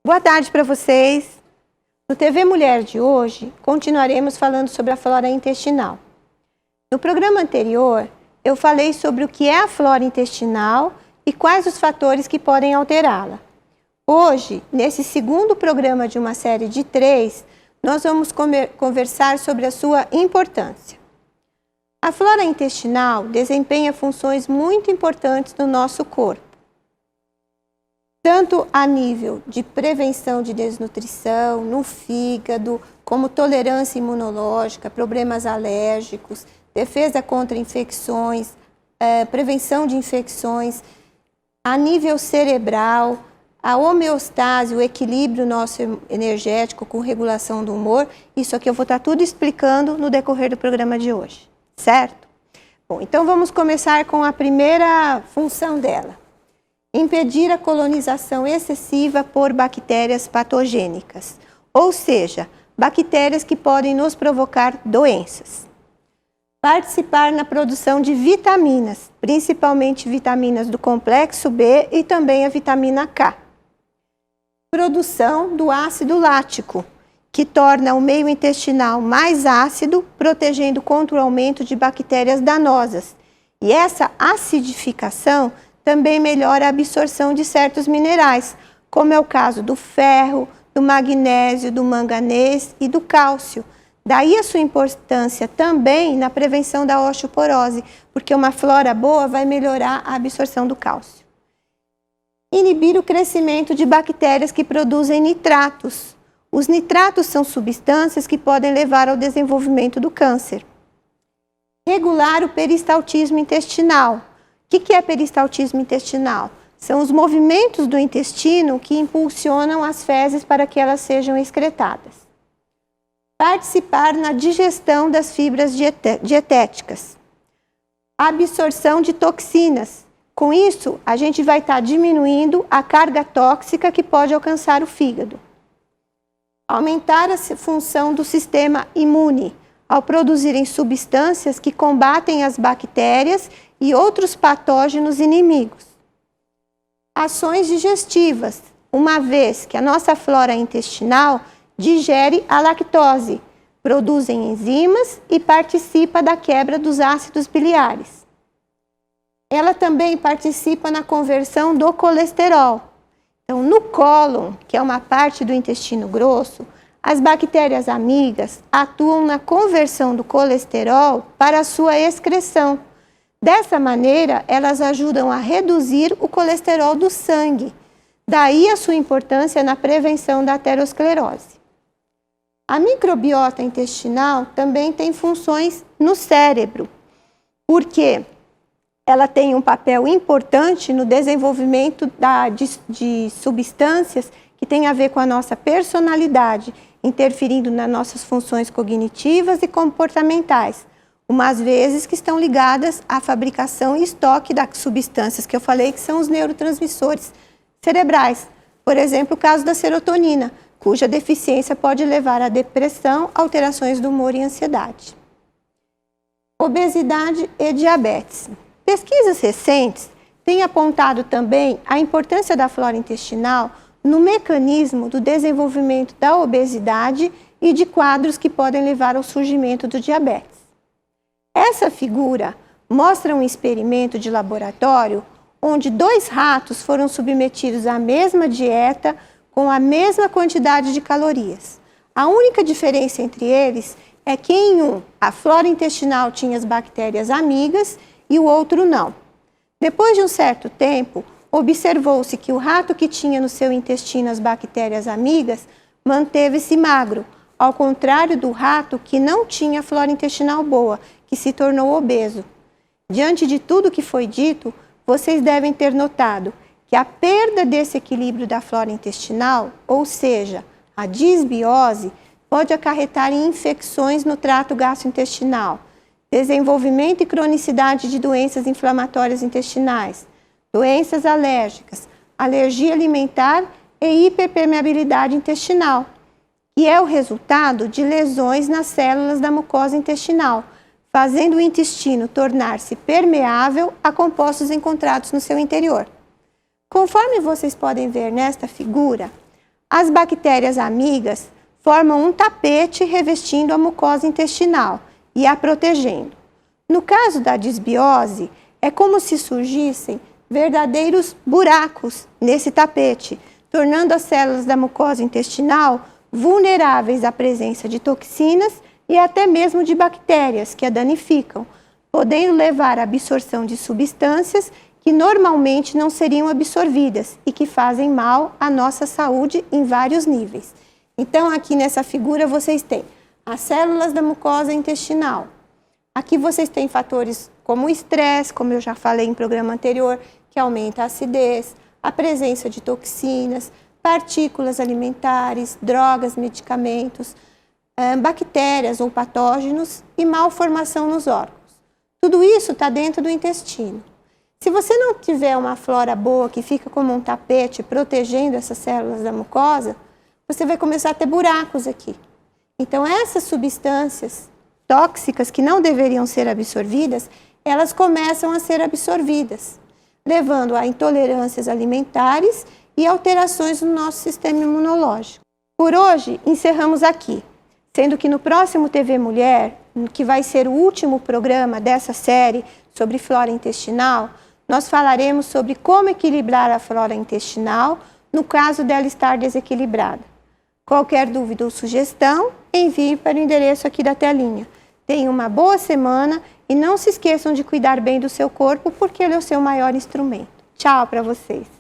Boa tarde para vocês. No TV Mulher de hoje, continuaremos falando sobre a flora intestinal. No programa anterior, eu falei sobre o que é a flora intestinal e quais os fatores que podem alterá-la. Hoje, nesse segundo programa de uma série de 3, nós vamos conversar sobre a sua importância. A flora intestinal desempenha funções muito importantes no nosso corpo, tanto a nível de prevenção de desnutrição, no fígado, como tolerância imunológica, problemas alérgicos, defesa contra infecções, prevenção de infecções, a nível cerebral, a homeostase, o equilíbrio nosso energético com regulação do humor. Isso aqui eu vou estar tudo explicando no decorrer do programa de hoje, certo? Bom, então vamos começar com a primeira função dela. Impedir a colonização excessiva por bactérias patogênicas, ou seja, bactérias que podem nos provocar doenças. Participar na produção de vitaminas, principalmente vitaminas do complexo B e também a vitamina K. Produção do ácido lático, que torna o meio intestinal mais ácido, protegendo contra o aumento de bactérias danosas. E essa acidificação também melhora a absorção de certos minerais, como é o caso do ferro, do magnésio, do manganês e do cálcio. Daí a sua importância também na prevenção da osteoporose, porque uma flora boa vai melhorar a absorção do cálcio. Inibir o crescimento de bactérias que produzem nitratos. Os nitratos são substâncias que podem levar ao desenvolvimento do câncer. Regular o peristaltismo intestinal. O que é peristaltismo intestinal? São os movimentos do intestino que impulsionam as fezes para que elas sejam excretadas. Participar na digestão das fibras dietéticas. Absorção de toxinas. Com isso, a gente vai estar diminuindo a carga tóxica que pode alcançar o fígado. Aumentar a função do sistema imune, ao produzirem substâncias que combatem as bactérias e outros patógenos inimigos. Ações digestivas, uma vez que a nossa flora intestinal digere a lactose, produzem enzimas e participa da quebra dos ácidos biliares. Ela também participa na conversão do colesterol. Então, no cólon, que é uma parte do intestino grosso, as bactérias amigas atuam na conversão do colesterol para a sua excreção. Dessa maneira, elas ajudam a reduzir o colesterol do sangue. Daí a sua importância na prevenção da aterosclerose. A microbiota intestinal também tem funções no cérebro, porque ela tem um papel importante no desenvolvimento de substâncias que têm a ver com a nossa personalidade, interferindo nas nossas funções cognitivas e comportamentais, umas vezes que estão ligadas à fabricação e estoque das substâncias que eu falei, que são os neurotransmissores cerebrais. Por exemplo, o caso da serotonina, cuja deficiência pode levar à depressão, alterações do humor e ansiedade. Obesidade e diabetes. Pesquisas recentes têm apontado também a importância da flora intestinal no mecanismo do desenvolvimento da obesidade e de quadros que podem levar ao surgimento do diabetes. Essa figura mostra um experimento de laboratório onde 2 ratos foram submetidos à mesma dieta com a mesma quantidade de calorias. A única diferença entre eles é que em um a flora intestinal tinha as bactérias amigas e o outro não. Depois de um certo tempo, observou-se que o rato que tinha no seu intestino as bactérias amigas manteve-se magro, ao contrário do rato que não tinha flora intestinal boa, que se tornou obeso. Diante de tudo que foi dito, vocês devem ter notado que a perda desse equilíbrio da flora intestinal, ou seja, a disbiose, pode acarretar em infecções no trato gastrointestinal, desenvolvimento e cronicidade de doenças inflamatórias intestinais, doenças alérgicas, alergia alimentar e hiperpermeabilidade intestinal, que é o resultado de lesões nas células da mucosa intestinal, fazendo o intestino tornar-se permeável a compostos encontrados no seu interior. Conforme vocês podem ver nesta figura, As bactérias amigas formam um tapete revestindo a mucosa intestinal e a protegendo. No caso da disbiose, é como se surgissem verdadeiros buracos nesse tapete, tornando as células da mucosa intestinal vulneráveis à presença de toxinas e até mesmo de bactérias que a danificam, podendo levar à absorção de substâncias que normalmente não seriam absorvidas e que fazem mal à nossa saúde em vários níveis. Então, aqui nessa figura vocês têm as células da mucosa intestinal. Aqui vocês têm fatores como o estresse, como eu já falei em programa anterior, que aumenta a acidez, a presença de toxinas, partículas alimentares, drogas, medicamentos, bactérias ou patógenos e malformação nos órgãos. Tudo isso está dentro do intestino. Se você não tiver uma flora boa que fica como um tapete protegendo essas células da mucosa, você vai começar a ter buracos aqui. Então, essas substâncias tóxicas que não deveriam ser absorvidas, elas começam a ser absorvidas, levando a intolerâncias alimentares e alterações no nosso sistema imunológico. Por hoje, encerramos aqui, sendo que no próximo TV Mulher, que vai ser o último programa dessa série sobre flora intestinal, nós falaremos sobre como equilibrar a flora intestinal no caso dela estar desequilibrada. Qualquer dúvida ou sugestão, envie para o endereço aqui da telinha. Tenham uma boa semana e não se esqueçam de cuidar bem do seu corpo, porque ele é o seu maior instrumento. Tchau para vocês!